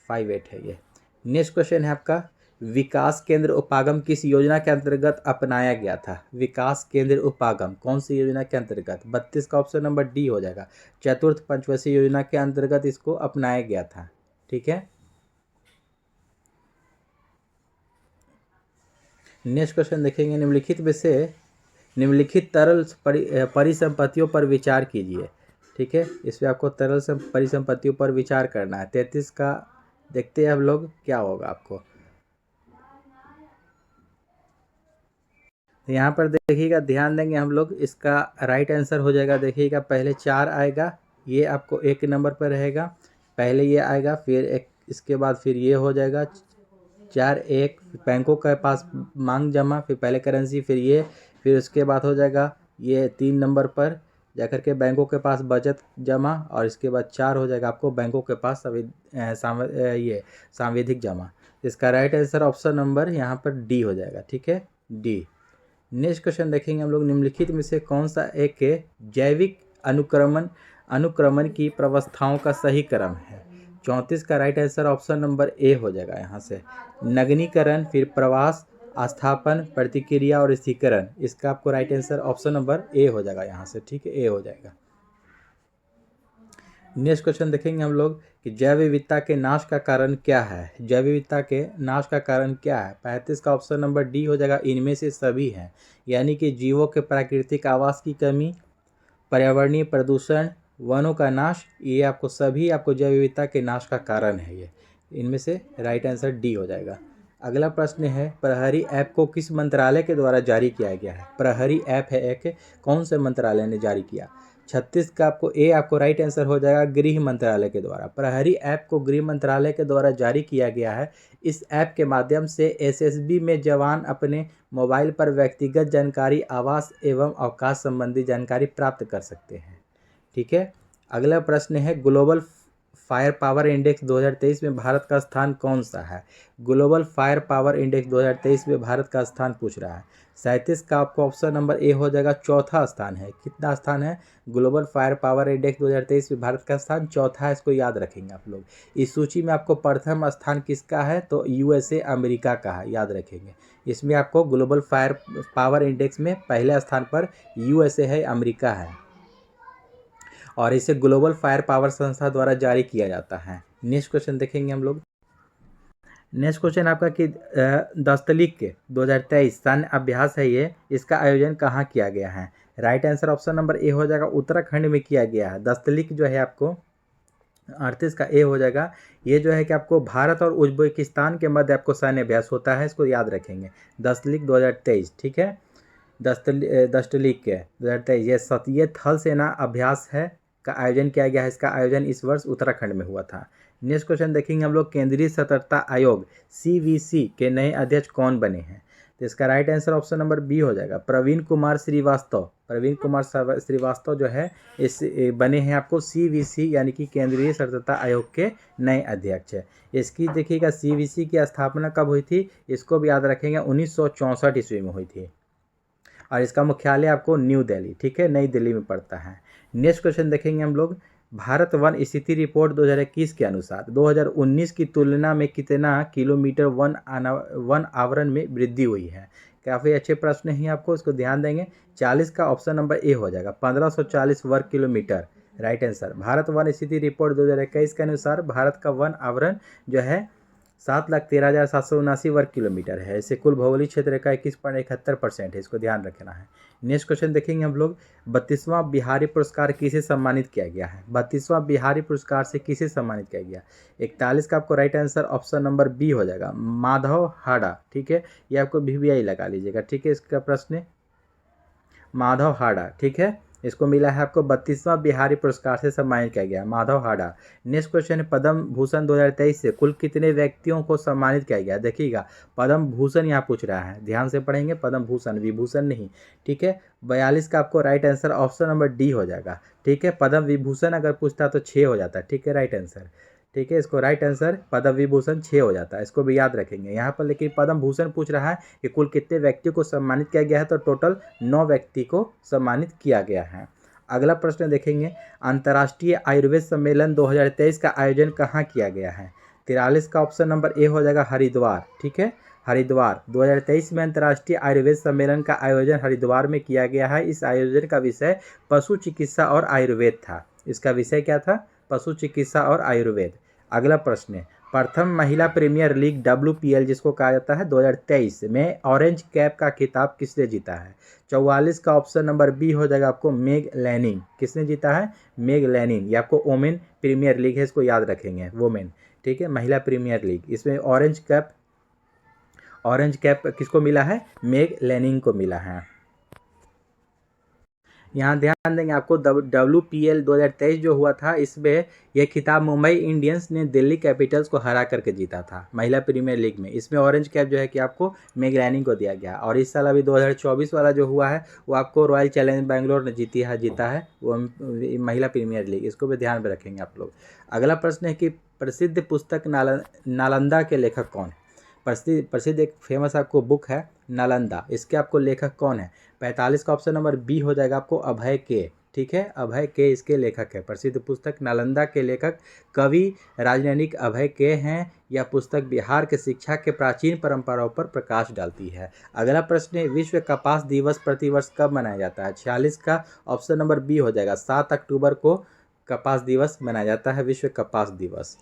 58 है ये। नेक्स्ट क्वेश्चन है आपका, विकास केंद्र उपागम किस योजना के अंतर्गत अपनाया गया था? विकास केंद्र उपागम कौन सी योजना के अंतर्गत? 32 का ऑप्शन नंबर डी हो जाएगा, चतुर्थ पंचवर्षीय योजना के अंतर्गत इसको अपनाया गया था, ठीक है। नेक्स्ट क्वेश्चन देखेंगे, निम्नलिखित में से निम्नलिखित तरल परिसंपत्तियों पर विचार कीजिए, ठीक है। इसमें आपको तरल परिसंपत्तियों पर विचार करना है। 33 का देखते हैं हम लोग क्या होगा आपको। यहाँ पर देखिएगा, ध्यान देंगे हम लोग, इसका राइट आंसर हो जाएगा, देखिएगा पहले 4 आएगा, ये आपको 1 नंबर पर रहेगा, पहले ये आएगा, फिर एक, इसके बाद फिर ये हो जाएगा 4 1, बैंकों के पास मांग जमा, फिर पहले करेंसी, फिर ये, फिर उसके बाद हो जाएगा ये 3 नंबर पर जाकर के बैंकों के पास बचत जमा, और इसके बाद 4 हो जाएगा आपको बैंकों के पास ये सांविधिक जमा। इसका राइट आंसर ऑप्शन नंबर यहाँ पर डी हो जाएगा, ठीक है, डी। नेक्स्ट क्वेश्चन देखेंगे हम लोग, निम्नलिखित में से कौन सा एक जैविक अनुक्रमण अनुक्रमण की प्रवस्थाओं का सही क्रम है। 34 का right answer option number A हो जाएगा यहाँ से। नगनीकरण, फिर प्रवास, आस्थापन, प्रतिक्रिया और स्थिरीकरण, इसका आपको right answer option number A हो जाएगा यहाँ से, ठीक है, ए हो जाएगा। नेक्स्ट क्वेश्चन देखेंगे हम लोग कि जैव विविधता के नाश का कारण क्या है। जैव विविधता के नाश का कारण क्या है। 35 का ऑप्शन नंबर डी हो जाएगा, इनमें से सभी हैं, यानी कि जीवों के प्राकृतिक आवास की कमी, पर्यावरणीय प्रदूषण, वनों का नाश, ये आपको सभी आपको जैव विविधता के नाश का कारण है। ये इनमें से राइट आंसर डी हो जाएगा। अगला प्रश्न है, प्रहरी ऐप को किस मंत्रालय के द्वारा जारी किया गया है। प्रहरी ऐप है एक, कौन से मंत्रालय ने जारी किया। 36 का आपको ए आपको राइट आंसर हो जाएगा, गृह मंत्रालय के द्वारा। प्रहरी ऐप को गृह मंत्रालय के द्वारा जारी किया गया है। इस ऐप के माध्यम से एसएसबी में जवान अपने मोबाइल पर व्यक्तिगत जानकारी, आवास एवं अवकाश संबंधी जानकारी प्राप्त कर सकते हैं, ठीक है। अगला प्रश्न है, ग्लोबल फायर पावर इंडेक्स 2023 में भारत का स्थान कौन सा है। ग्लोबल फायर पावर इंडेक्स 2023 में भारत का स्थान पूछ रहा है। 37 का आपको ऑप्शन नंबर ए हो जाएगा, चौथा स्थान है। कितना स्थान है। ग्लोबल फायर पावर इंडेक्स 2023 में भारत का स्थान चौथा है, इसको याद रखेंगे आप लोग। इस सूची में आपको प्रथम स्थान किसका है, तो यूएसए अमेरिका का है, याद रखेंगे। इसमें आपको ग्लोबल फायर पावर इंडेक्स में पहले स्थान पर यूएसए है, अमेरिका है, और इसे ग्लोबल फायर पावर संस्था द्वारा जारी किया जाता है। नेक्स्ट क्वेश्चन देखेंगे हम लोग। नेक्स्ट क्वेश्चन आपका कि दस्तलिक के 2023 सैन्य अभ्यास है ये, इसका आयोजन कहाँ किया गया है। Right answer option number A हो जाएगा, उत्तराखंड में किया गया है। दस्तलिक जो है आपको 38 का ए हो जाएगा। ये जो है कि आपको भारत और उज्बेकिस्तान के मध्य आपको सैन्य अभ्यास होता है, इसको याद रखेंगे। दस्तलिक 2023, ठीक है। दस्तलिक के 2023 ये थल सेना अभ्यास है का आयोजन किया गया है। इसका आयोजन इस वर्ष उत्तराखंड में हुआ था। नेक्स्ट क्वेश्चन देखेंगे हम लोग, केंद्रीय सतर्कता आयोग सीवीसी के नए अध्यक्ष कौन बने हैं। तो इसका right answer option number B हो जाएगा, प्रवीण कुमार श्रीवास्तव। प्रवीण कुमार श्रीवास्तव जो है इस बने हैं आपको सीवीसी यानी कि केंद्रीय सतर्कता आयोग के नए अध्यक्ष है। इसकी देखिएगा सीवीसी की स्थापना कब हुई थी, इसको भी याद रखेंगे, 1964 ईस्वी में हुई थी, और इसका मुख्यालय आपको न्यू दिल्ली, ठीक है, नई दिल्ली में पड़ता है। नेक्स्ट क्वेश्चन देखेंगे हम लोग, भारत वन स्थिति रिपोर्ट 2021 के अनुसार 2019 की तुलना में कितना किलोमीटर वन आवरण में वृद्धि हुई है। काफ़ी अच्छे प्रश्न हैं आपको, इसको ध्यान देंगे। 40 का ऑप्शन नंबर ए हो जाएगा, 1540 वर्ग kilometre, right answer. Bharat one स्थिति रिपोर्ट 2021 के अनुसार भारत का वन आवरण जो है 7,13,779 वर्ग किलोमीटर है। इसे कुल भौगोलिक क्षेत्र का 21.71% है, इसको ध्यान रखना है। नेक्स्ट क्वेश्चन देखेंगे हम लोग, 32वां बिहारी पुरस्कार किसे सम्मानित किया गया है। 32वां बिहारी पुरस्कार से किसे सम्मानित किया गया। 41 का आपको right answer option number B हो जाएगा, माधव हाड़ा, ठीक है, ये आपको VVI लगा लीजिएगा, ठीक है। इसका प्रश्न माधव हाड़ा, ठीक है, इसको मिला है आपको 32वां बिहारी पुरस्कार से सम्मानित किया गया, माधव हाड़ा। नेक्स्ट क्वेश्चन है, पद्म भूषण 2023 से कुल कितने व्यक्तियों को सम्मानित किया गया। देखिएगा पद्म भूषण यहाँ पूछ रहा है, ध्यान से पढ़ेंगे, पद्म भूषण, विभूषण नहीं, ठीक है। 42 का आपको right answer option number D हो जाएगा, ठीक है। पद्म विभूषण अगर पूछता तो 6 हो जाता, ठीक है, राइट आंसर, ठीक है। इसको राइट आंसर पद्म विभूषण 6 हो जाता है, इसको भी याद रखेंगे यहाँ पर। लेकिन पद्म भूषण पूछ रहा है कि कुल कितने व्यक्ति को सम्मानित किया गया है, तो टोटल 9 व्यक्ति को सम्मानित किया गया है। अगला प्रश्न देखेंगे, अंतर्राष्ट्रीय आयुर्वेद सम्मेलन 2023 का आयोजन कहाँ किया गया है। 43 का ऑप्शन नंबर ए हो जाएगा, हरिद्वार, ठीक है, हरिद्वार। 2023 में अंतर्राष्ट्रीय आयुर्वेद सम्मेलन का आयोजन हरिद्वार में किया गया है। इस आयोजन का विषय पशु चिकित्सा और आयुर्वेद था। इसका विषय क्या था, पशु चिकित्सा और आयुर्वेद। अगला प्रश्न है, प्रथम महिला प्रीमियर लीग WPL जिसको कहा जाता है 2023 में ऑरेंज कैप का खिताब किसने जीता है। 44 का ऑप्शन नंबर बी हो जाएगा आपको, मेग लैनिंग। किसने जीता है, मेग लैनिंग। ये आपको वोमेन प्रीमियर लीग है, इसको याद रखेंगे, वोमेन, ठीक है, महिला प्रीमियर लीग। इसमें ऑरेंज कैप किसको मिला है, मेग लैनिंग को मिला है। यहाँ ध्यान देंगे आपको, WPL 2023 जो हुआ था, इसमें यह खिताब मुंबई इंडियंस ने दिल्ली कैपिटल्स को हरा करके जीता था महिला प्रीमियर लीग में। इसमें ऑरेंज कैप जो है कि आपको मेग लैनिंग को दिया गया। और इस साल अभी 2024 वाला जो हुआ है वो आपको रॉयल चैलेंज बैंगलोर ने जीता है वो महिला प्रीमियर लीग, इसको भी ध्यान में रखेंगे आप लोग। अगला प्रश्न है कि प्रसिद्ध पुस्तक नालंदा के लेखक कौन है। प्रसिद्ध एक फेमस आपको बुक है नालंदा, इसके आपको लेखक कौन है। 45 का ऑप्शन नंबर बी हो जाएगा आपको, अभय के, ठीक है। अभय के इसके लेखक है। प्रसिद्ध पुस्तक नालंदा के लेखक कवि राजनैतिक अभय के हैं। यह पुस्तक बिहार के शिक्षा के प्राचीन परंपराओं पर प्रकाश डालती है। अगला प्रश्न है, विश्व कपास दिवस प्रतिवर्ष कब मनाया जाता है? 46 का ऑप्शन नंबर बी हो जाएगा। 7 अक्टूबर को कपास दिवस मनाया जाता है, विश्व कपास दिवस।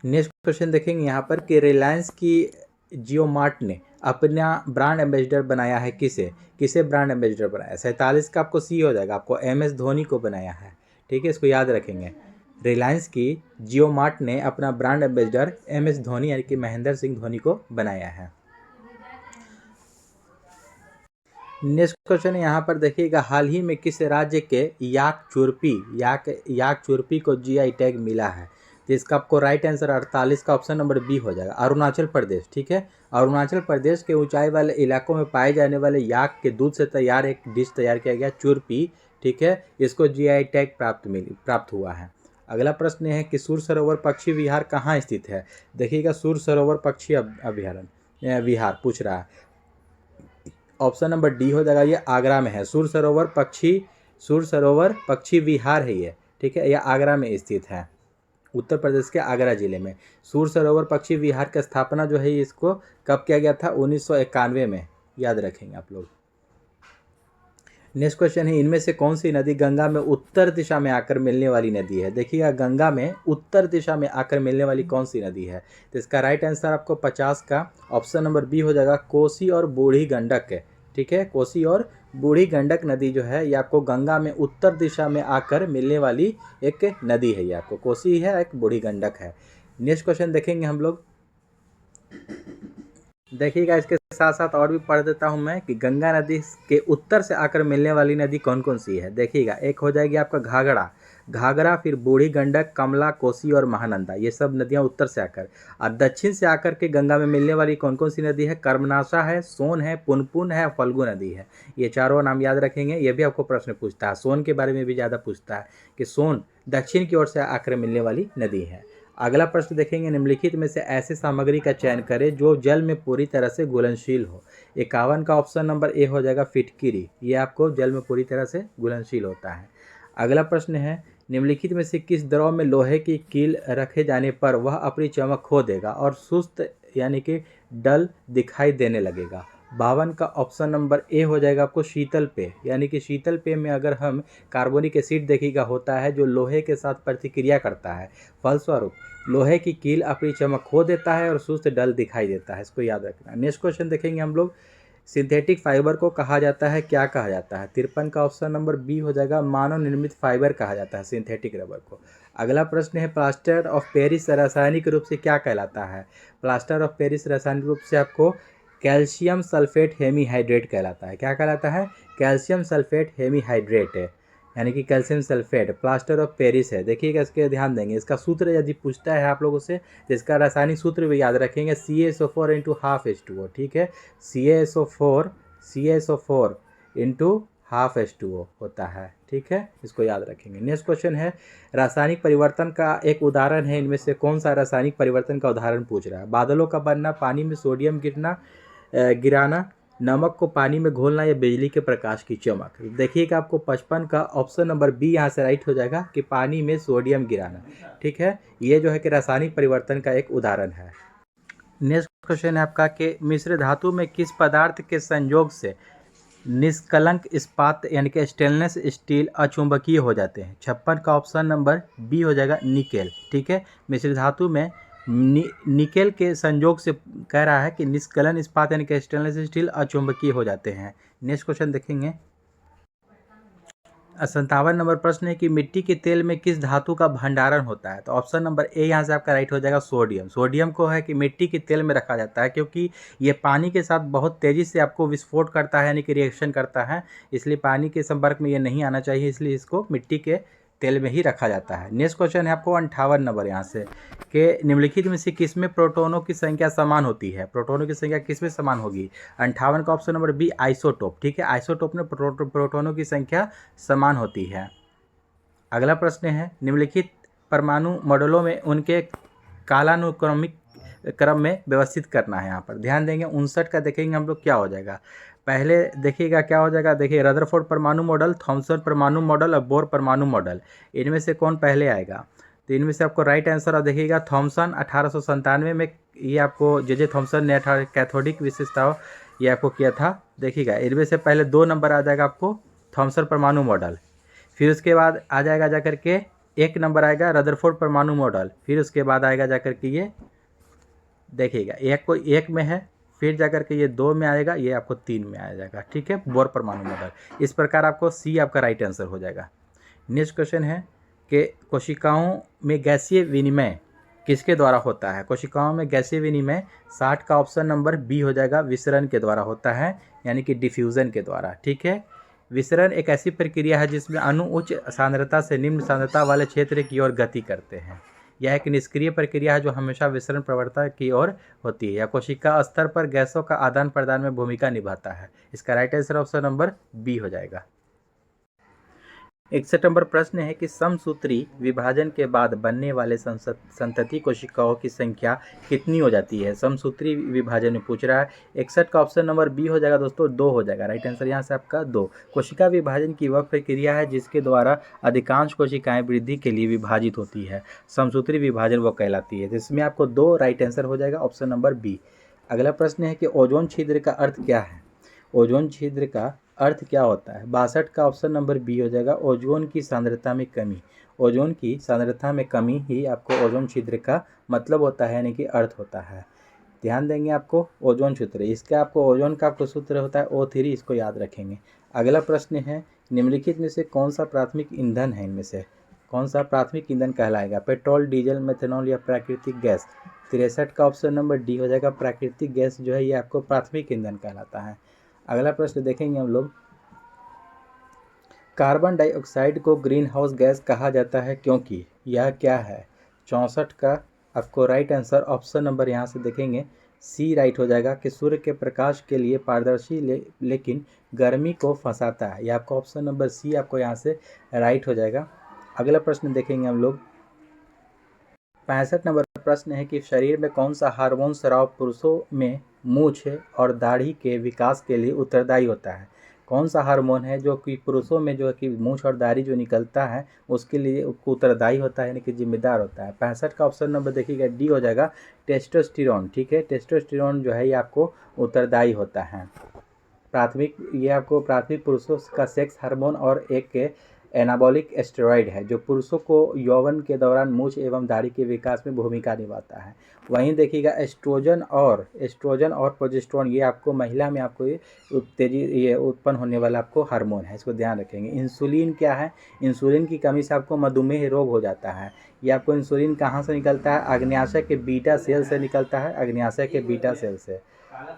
नेक्स्ट क्वेश्चन देखेंगे यहाँ पर कि रिलायंस की जियो मार्ट ने अपना ब्रांड एम्बेसडर बनाया है किसे? किसे ब्रांड एम्बेसडर बनाया? 47 का आपको सी हो जाएगा, आपको MS धोनी को बनाया है। ठीक है, इसको याद रखेंगे। रिलायंस की जियो मार्ट ने अपना ब्रांड एम्बेसडर MS धोनी यानी कि महेंद्र सिंह धोनी को बनाया है। नेक्स्ट क्वेश्चन यहाँ पर देखिएगा, हाल ही में किस राज्य के याक चुरपी को GI टैग मिला है? तो इसका आपको राइट आंसर 48 का ऑप्शन नंबर बी हो जाएगा, अरुणाचल प्रदेश। ठीक है, अरुणाचल प्रदेश के ऊंचाई वाले इलाकों में पाए जाने वाले याक के दूध से तैयार एक डिश तैयार किया गया चुरपी। ठीक है, इसको GI टैग प्राप्त हुआ है। अगला प्रश्न है कि सूर सरोवर पक्षी विहार कहाँ स्थित है? देखिएगा, सूर सरोवर पक्षी अभयारण्य विहार पूछ रहा है, ऑप्शन नंबर डी हो जाएगा, ये आगरा में है। सूर सरोवर पक्षी विहार है ये। ठीक है, यह आगरा में स्थित है, उत्तर प्रदेश के आगरा जिले में। सूर सरोवर पक्षी विहार की स्थापना जो है इसको कब किया गया था? 1991 में, याद रखेंगे आप लोग। नेक्स्ट क्वेश्चन है, इनमें से कौन सी नदी गंगा में उत्तर दिशा में आकर मिलने वाली नदी है? देखिएगा, गंगा में उत्तर दिशा में आकर मिलने वाली कौन सी नदी है? तो इसका राइट आंसर आपको 50 का ऑप्शन नंबर बी हो जाएगा, कोसी और बूढ़ी गंडक है। ठीक है, कोसी और बूढ़ी गंडक नदी जो है ये आपको गंगा में उत्तर दिशा में आकर मिलने वाली एक नदी है। ये आपको कोसी है, एक बूढ़ी गंडक है। नेक्स्ट क्वेश्चन देखेंगे हम लोग। देखिएगा, इसके साथ साथ और भी पढ़ देता हूं मैं कि गंगा नदी के उत्तर से आकर मिलने वाली नदी कौन कौन सी है। देखिएगा, एक हो जाएगी आपका घाघरा, फिर बूढ़ी गंडक, कमला, कोसी और महानंदा, ये सब नदियां उत्तर से आकर। और दक्षिण से आकर के गंगा में मिलने वाली कौन कौन सी नदी है? कर्मनाशा है, सोन है, पुनपुन है, फल्गु नदी है। ये चारों नाम याद रखेंगे। ये भी आपको प्रश्न पूछता है, सोन के बारे में भी ज़्यादा पूछता है कि सोन दक्षिण की ओर से आकर मिलने वाली नदी है। अगला प्रश्न देखेंगे, निम्नलिखित में से ऐसे सामग्री का चयन करें जो जल में पूरी तरह से घुलनशील हो। 51 का ऑप्शन नंबर ए हो जाएगा, फिटकिरी। ये आपको जल में पूरी तरह से घुलनशील होता है। अगला प्रश्न है, निम्नलिखित में से किस द्रव में लोहे की कील रखे जाने पर वह अपनी चमक खो देगा और सुस्त यानी कि डल दिखाई देने लगेगा? 52 का ऑप्शन नंबर ए हो जाएगा आपको, शीतल पेय। यानी कि शीतल पेय में अगर हम कार्बोनिक एसिड देखिएगा होता है जो लोहे के साथ प्रतिक्रिया करता है, फलस्वरूप लोहे की कील अपनी चमक खो देता है और सुस्त डल दिखाई देता है। इसको याद रखना। नेक्स्ट क्वेश्चन देखेंगे हम लोग, सिंथेटिक फाइबर को कहा जाता है, क्या कहा जाता है? 53 का ऑप्शन नंबर बी हो जाएगा, मानव निर्मित फाइबर कहा जाता है सिंथेटिक रबर को। अगला प्रश्न है, प्लास्टर ऑफ पेरिस रासायनिक रूप से क्या कहलाता है? प्लास्टर ऑफ पेरिस रासायनिक रूप से आपको कैल्शियम सल्फेट हेमीहाइड्रेट कहलाता है। क्या कहलाता है? कैल्शियम सल्फेट हेमीहाइड्रेट है, यानी कि calcium sulphate plaster of Paris है। देखिएगा, इसके ध्यान देंगे। इसका सूत्र यदि पूछता है आप लोगों से तो इसका रासायनिक सूत्र भी याद रखेंगे, CaSO4 × 12H2O। ठीक है, CaSO4 × 12H2O होता है। ठीक है, इसको याद रखेंगे। नेक्स्ट क्वेश्चन है, रासायनिक परिवर्तन का एक उदाहरण है, इनमें से कौन सा रासायनिक परिवर्तन का उदाहरण पूछ रहा है? बादलों का बनना, पानी में सोडियम गिराना, नमक को पानी में घोलना या बिजली के प्रकाश की चमक। देखिएगा, आपको 55 का ऑप्शन नंबर बी यहाँ से राइट हो जाएगा कि पानी में सोडियम गिराना। ठीक है, ये जो है कि रासायनिक परिवर्तन का एक उदाहरण है। नेक्स्ट क्वेश्चन है आपका कि मिश्र धातु में किस पदार्थ के संयोग से निष्कलंक इस्पात यानी कि स्टेनलेस स्टील अचुंबकीय हो जाते हैं? 56 का ऑप्शन नंबर बी हो जाएगा, निकेल। ठीक है, मिश्र धातु में निकेल के संयोग से कह रहा है कि निष्कलन इस्पात यानी कि स्टेनलेस स्टील अचुंबकीय हो जाते हैं। नेक्स्ट क्वेश्चन देखेंगे, 57 नंबर प्रश्न है कि मिट्टी के तेल में किस धातु का भंडारण होता है? तो ऑप्शन नंबर ए यहाँ से आपका राइट हो जाएगा, सोडियम। सोडियम को है कि मिट्टी के तेल में रखा जाता है क्योंकि ये पानी के साथ बहुत तेज़ी से आपको विस्फोट करता है, यानी कि रिएक्शन करता है, इसलिए पानी के संपर्क में ये नहीं आना चाहिए, इसलिए इसको मिट्टी के तेल में ही रखा जाता है। नेक्स्ट क्वेश्चन है आपको 58 नंबर यहाँ से कि निम्नलिखित में से किसमें प्रोटॉनों की संख्या समान होती है? प्रोटॉनों की संख्या किसमें समान होगी? 58 का ऑप्शन नंबर बी, आइसोटोप। ठीक है, आइसोटोप में प्रोटॉनों की संख्या समान होती है। अगला प्रश्न है, निम्नलिखित परमाणु मॉडलों में उनके कालानुक्रमिक क्रम में व्यवस्थित करना है। यहाँ पर ध्यान देंगे 59 का देखेंगे हम लोग क्या हो जाएगा। पहले देखिएगा क्या हो जाएगा, देखिए रदरफोर्ड परमाणु मॉडल, थॉमसन परमाणु मॉडल और बोर परमाणु मॉडल, इनमें से कौन पहले आएगा। तो इनमें से आपको राइट आंसर और देखिएगा थॉमसन 1897 में, ये आपको जे थॉमसन ने कैथोडिक विशेषताओं ये आपको किया था। देखिएगा इनमें से पहले 2 नंबर आ जाएगा आपको थॉमसन परमाणु मॉडल, फिर उसके बाद आ जाएगा जाकर के 1 नंबर आएगा रदरफोर्ड परमाणु मॉडल, फिर उसके बाद आएगा जाकर के ये देखिएगा 1 में है, फिर जाकर के ये 2 में आएगा, ये आपको 3 में आ जाएगा। ठीक है, बोर परमाणु मॉडल। इस प्रकार आपको सी आपका राइट आंसर हो जाएगा। नेक्स्ट क्वेश्चन है कि कोशिकाओं में गैसीय विनिमय किसके द्वारा होता है। कोशिकाओं में गैसीय विनिमय 60 का ऑप्शन नंबर बी हो जाएगा, विसरण के द्वारा होता है, यानी कि डिफ्यूज़न के द्वारा। ठीक है, विसरण एक ऐसी प्रक्रिया है जिसमें अणु उच्च सांद्रता से निम्न सांद्रता वाले क्षेत्र की ओर गति करते हैं। यह एक निष्क्रिय प्रक्रिया है जो हमेशा विसरण प्रवणता की ओर होती है। यह कोशिका स्तर पर गैसों का आदान प्रदान में भूमिका निभाता है। इसका right answer option number B हो जाएगा। 61 नंबर प्रश्न है कि समसूत्री विभाजन के बाद बनने वाले संतति कोशिकाओं की संख्या कितनी हो जाती है। समसूत्री विभाजन में पूछ रहा है। 61 का ऑप्शन नंबर बी हो जाएगा दोस्तों, 2 हो जाएगा। राइट आंसर यहाँ से आपका 2। कोशिका विभाजन की वह प्रक्रिया है जिसके द्वारा अधिकांश कोशिकाएं वृद्धि के लिए विभाजित होती है। समसूत्री विभाजन वो कहलाती है, जिसमें आपको 2 राइट आंसर हो जाएगा, ऑप्शन नंबर बी। अगला प्रश्न है कि ओजोन छिद्र का अर्थ क्या है। ओजोन छिद्र का अर्थ क्या होता है। 62 का ऑप्शन नंबर बी हो जाएगा, ओजोन की सांद्रता में कमी। ओजोन की सांद्रता में कमी ही आपको ओजोन छिद्र का मतलब होता है, यानी कि अर्थ होता है। ध्यान देंगे आपको ओजोन सूत्र, इसका आपको ओजोन का आपको सूत्र होता है O3, इसको याद रखेंगे। अगला प्रश्न है निम्नलिखित में से कौन सा प्राथमिक ईंधन है, इनमें से कौन सा प्राथमिक ईंधन कहलाएगा। पेट्रोल, डीजल, मेथनॉल या प्राकृतिक गैस। 63 का ऑप्शन नंबर डी हो जाएगा, प्राकृतिक गैस जो है ये आपको प्राथमिक ईंधन कहलाता है। अगला प्रश्न देखेंगे हम लोग, कार्बन डाइऑक्साइड को ग्रीन हाउस गैस कहा जाता है क्योंकि यह क्या है। 64 का आपको राइट आंसर ऑप्शन नंबर यहाँ से देखेंगे सी राइट हो जाएगा कि सूर्य के प्रकाश के लिए पारदर्शी लेकिन गर्मी को फंसाता है। यह आपको ऑप्शन नंबर सी आपको यहाँ से राइट हो जाएगा। अगला प्रश्न देखेंगे हम लोग, 65 नंबर प्रश्न है कि शरीर में कौन सा हार्मोन स्राव पुरुषों में मूछ और दाढ़ी के विकास के लिए उत्तरदायी होता है। कौन सा हार्मोन है जो कि पुरुषों में जो कि मूछ और दाढ़ी जो निकलता है उसके लिए उत्तरदायी होता है, यानी कि जिम्मेदार होता है। 65 का ऑप्शन नंबर देखिएगा डी हो जाएगा, टेस्टोस्टेरोन। ठीक है, टेस्टोस्टेरोन जो है ये आपको उत्तरदायी होता है। प्राथमिक ये आपको प्राथमिक पुरुषों का सेक्स हार्मोन और एक एनाबॉलिक स्टेरॉइड है जो पुरुषों को यौवन के दौरान मूछ एवं दाढ़ी के विकास में भूमिका निभाता है। वहीं देखिएगा एस्ट्रोजन और प्रोजेस्टेरोन ये आपको महिला में आपको ये उत्पन्न होने वाला आपको हार्मोन है, इसको ध्यान रखेंगे। इंसुलिन क्या है, इंसुलिन की कमी से आपको मधुमेह रोग हो जाता है। ये आपको इंसुलिन कहाँ से निकलता है, अग्न्याशय के बीटा सेल से निकलता है, अग्न्याशय के बीटा सेल से।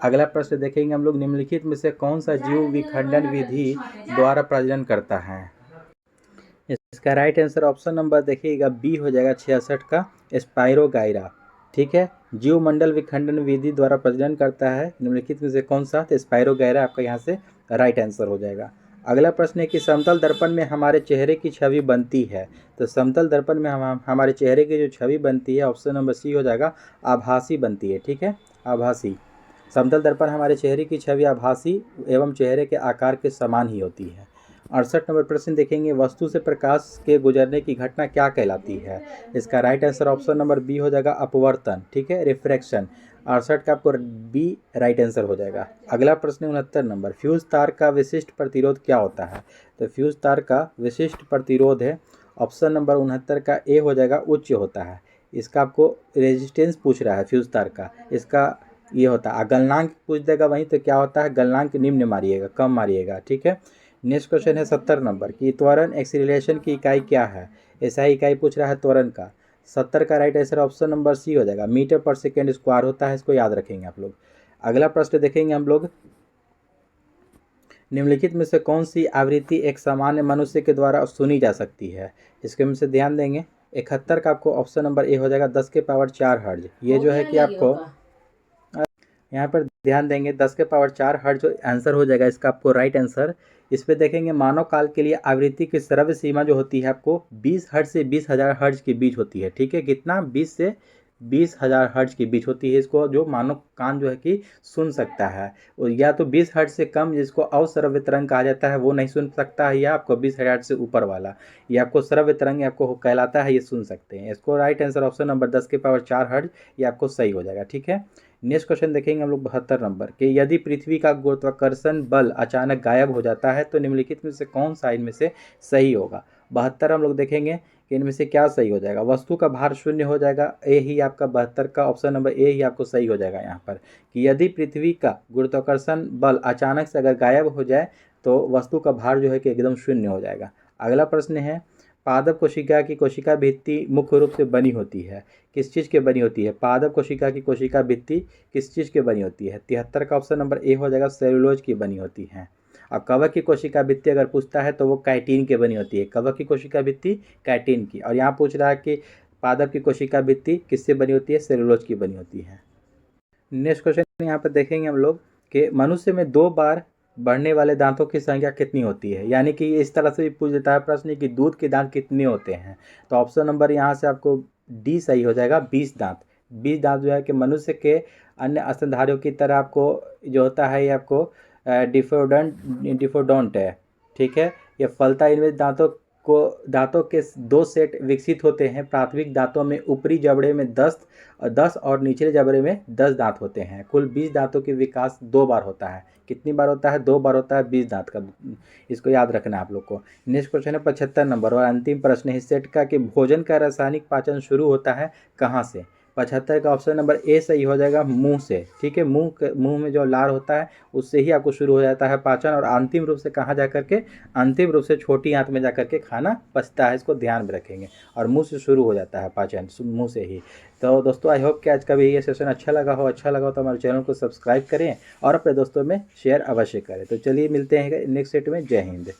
अगला प्रश्न देखेंगे हम लोग, निम्नलिखित में से कौन सा जीव विखंडन विधि द्वारा प्रजनन करता है। इसका राइट आंसर ऑप्शन नंबर देखिएगा बी हो जाएगा, 66 का स्पाइरोगाइरा। ठीक है, जीव मंडल विखंडन विधि द्वारा प्रजनन करता है, निम्नलिखित में से कौन सा, तो स्पाइरोगाइरा आपका यहाँ से राइट आंसर हो जाएगा। अगला प्रश्न है कि समतल दर्पण में हमारे चेहरे की छवि बनती है। तो समतल दर्पण में हमारे चेहरे की जो छवि बनती है ऑप्शन नंबर सी हो जाएगा, आभासी बनती है। ठीक है, आभासी। समतल दर्पण हमारे चेहरे की छवि आभासी एवं चेहरे के आकार के समान ही होती है। 68 नंबर प्रश्न देखेंगे, वस्तु से प्रकाश के गुजरने की घटना क्या कहलाती है। इसका right answer option number B हो जाएगा, अपवर्तन। ठीक है, रिफ्रैक्शन। 68 का आपको बी राइट आंसर हो जाएगा। अगला प्रश्न 69 नंबर, फ्यूज तार का विशिष्ट प्रतिरोध क्या होता है। तो फ्यूज तार का विशिष्ट प्रतिरोध है ऑप्शन नंबर 69 का ए हो जाएगा, उच्च होता है। इसका आपको रेजिस्टेंस पूछ रहा है फ्यूज तार का, इसका ये होता है। गलनांक पूछ देगा वहीं तो क्या होता है, गलनांक निम्न मारिएगा, कम मारिएगा। ठीक है, नेक्स्ट क्वेश्चन है 70 नंबर की त्वरण एक्सीलरेशन की इकाई क्या है। ऐसा इकाई पूछ रहा है त्वरण का। 70 का right answer option number C हो जाएगा, मीटर पर सेकेंड स्क्वायर होता है, इसको याद रखेंगे आप लोग। अगला प्रश्न देखेंगे हम लोग, निम्नलिखित में से कौन सी आवृत्ति एक सामान्य मनुष्य के द्वारा सुनी जा सकती है। इसके में से ध्यान देंगे 71 का आपको ऑप्शन नंबर ए हो जाएगा, 10 के पावर 4 हर्ट्ज। ये जो है कि आपको यहाँ पर ध्यान देंगे 10 के पावर 4 हर्ट्ज जो आंसर हो जाएगा इसका आपको राइट आंसर। इस पे देखेंगे मानव काल के लिए आवृत्ति की श्रव्य सीमा जो होती है आपको 20 हर्ट्ज से 20,000 हर्ट्ज के बीच होती है। ठीक है, कितना, 20 से 20,000 हर्ट्ज के बीच होती है। इसको जो मानव कान जो है कि सुन सकता है, और या तो 20 हर्ट्ज से कम जिसको अश्रव्य तरंग कहा जाता है वो नहीं सुन सकता है, या आपको 20 हर्ट्ज से ऊपर वाला ये आपको श्रव्य तरंग आपको कहलाता है, ये सुन सकते हैं। इसको राइट आंसर ऑप्शन नंबर 10 के पावर 4 हर्ट्ज ये आपको सही हो जाएगा। ठीक है, नेक्स्ट क्वेश्चन देखेंगे हम लोग 72 नंबर के, यदि पृथ्वी का गुरुत्वाकर्षण बल अचानक गायब हो जाता है तो निम्नलिखित में से कौन सा इनमें से सही होगा। 72 हम लोग देखेंगे कि इनमें से क्या सही हो जाएगा। वस्तु का भार शून्य हो जाएगा, ए ही आपका 72 का ऑप्शन नंबर ए ही आपको सही हो जाएगा यहाँ पर, कि यदि पृथ्वी का गुरुत्वाकर्षण बल अचानक से अगर गायब हो जाए तो वस्तु का भार जो है कि एकदम शून्य हो जाएगा। अगला प्रश्न है, पादप कोशिका की कोशिका भित्ति मुख्य रूप से बनी होती है, किस चीज़ के बनी होती है। पादप कोशिका की कोशिका भित्ति किस चीज़ के बनी होती है। 73 का ऑप्शन नंबर ए हो जाएगा, सेलुलोज की बनी होती है। और कवक की कोशिका भित्ति अगर पूछता है तो वो काइटिन के बनी होती है, कवक की कोशिका भित्ति काइटिन की। और यहाँ पूछ रहा है कि पादप की कोशिका भित्ति किससे बनी होती है, सेलुलोज की बनी होती है। नेक्स्ट क्वेश्चन यहाँ पर देखेंगे हम लोग कि मनुष्य में 2 बार बढ़ने वाले दांतों की संख्या कितनी होती है। यानी कि इस तरह से भी पूछ देता है प्रश्न कि दूध के दांत कितने होते हैं। तो ऑप्शन नंबर यहाँ से आपको डी सही हो जाएगा, 20 दांत। 20 दांत जो है कि मनुष्य के अन्य स्तनधारियों की तरह आपको जो होता है ये आपको डिफोडोंट है। ठीक है, ये फलता इनमें दांतों के 2 सेट विकसित होते हैं। प्राथमिक दांतों में ऊपरी जबड़े में 10 और निचले जबड़े में 10 दांत होते हैं। कुल 20 दांतों के विकास 2 बार होता है। कितनी बार होता है, 2 बार होता है 20 दांत का, इसको याद रखना है आप लोग को। नेक्स्ट क्वेश्चन है 75 नंबर और अंतिम प्रश्न है इस सेट का, कि भोजन का रासायनिक पाचन शुरू होता है कहाँ से। 75 का ऑप्शन नंबर ए सही हो जाएगा, मुंह से। ठीक है, मुंह में जो लार होता है उससे ही आपको शुरू हो जाता है पाचन, और अंतिम रूप से कहाँ जा करके, अंतिम रूप से छोटी आंत में जा करके खाना पचता है, इसको ध्यान में रखेंगे। और मुंह से शुरू हो जाता है पाचन, मुंह से ही। तो दोस्तों आई होप कि आज का भी ये सेशन अच्छा लगा हो तो हमारे चैनल को सब्सक्राइब करें और अपने दोस्तों में शेयर अवश्य करें। तो चलिए मिलते हैं नेक्स्ट सेट में। जय हिंद।